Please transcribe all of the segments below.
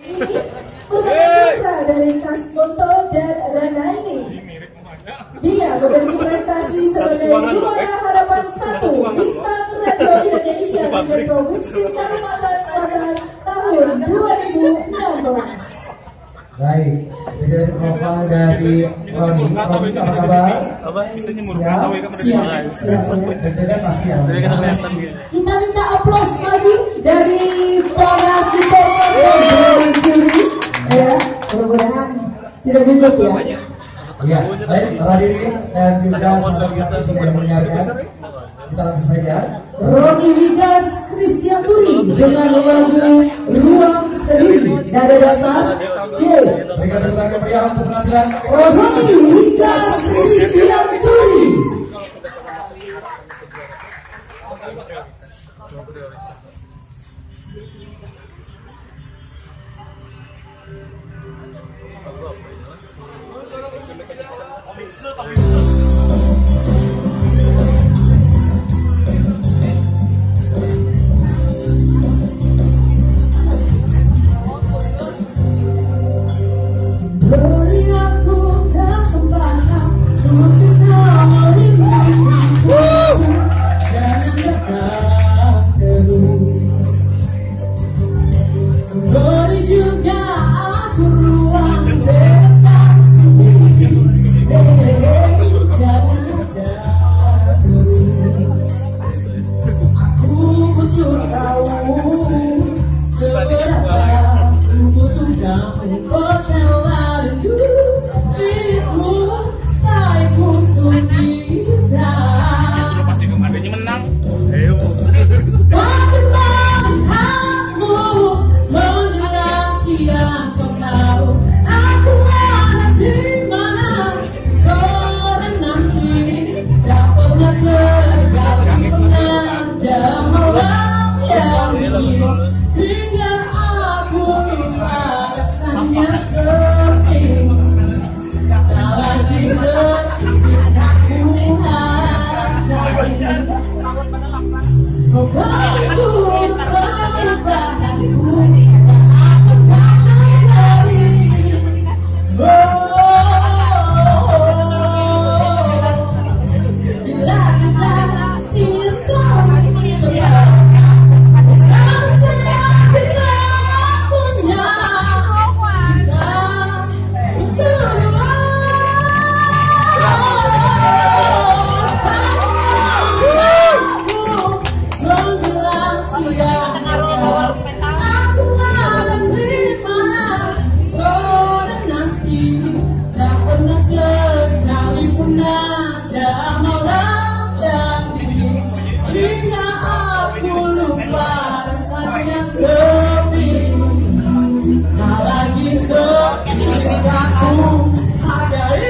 ini merupakan putra dari Kasmonto dan Ranaini. Dia memiliki prestasi sebagai juara harapan 1 bintang radio Indonesia dari Provinsi Kalimantan Selatan tahun 2016. Baik, jadi profil dari Roni. Roni apa kabar? Siap, deg-degan pasti ya. Kita minta aplaus lagi dari para supporter dan penonton juri. Ya, mudah-mudahan tidak gugup ya. Iya, baik, hadirin dan juga sahabat kita yang mendengarkan. Kita langsung saja. Roni Wigas Kristianturi dengan lagu Ruang Sendiri. Nada dasar C. Berikan tepuk tangan meriah untuk penampilan Roni Wigas Kristianturi. Beri aku kesempatan untuk bisa merindukanmu. Jangan dekat terus. Beri juga aku ruang bebaskan sendiri. Jangan dekat terus. Aku butuh tahu seberapa aku butuh kamu. Oh jangan rindu dirimu, saya butuh dia. Pasti kemarinnya menang. Ayo. Bagaimana melihatmu menjelang siang, kau tahu aku ada di mana. Sore nanti tak pernah sekali pernah ada malam yang dingin hingga aku lupa rasanya sepi. Tak lagi sedikit aku harap. Oh, baikku, baikku, tak akan sendiri. Bila kita ingin tahu seberapa seharusnya kita punya, kita menjelang siang aku ada di mana. Sore nanti tak pernah sekali pun ada malam yang dingin hingga aku lupa rasanya sepi. Tak lagi sedikit aku hargai.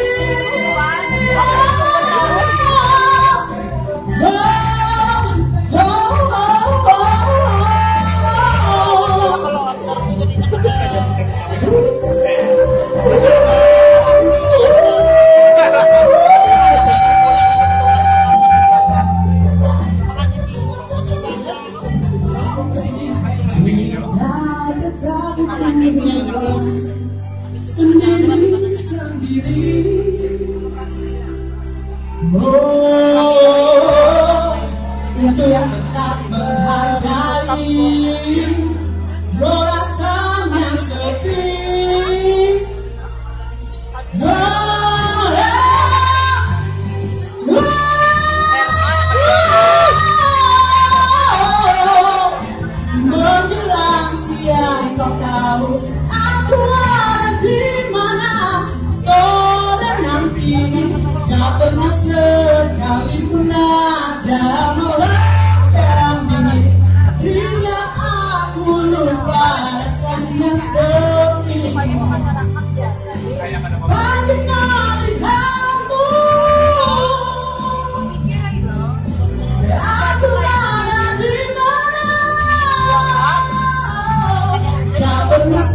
Sendiri-sendiri. Oh, untuk tetap menghargai. Oh, rasanya sepi. Menjelang siang kau tahu aku ada di mana. Sore nanti tak pernah sekali pun ada malam yang dingin hingga aku lupa rasanya sepi. Banyak melihatmu, aku ada di mana. Tak pernah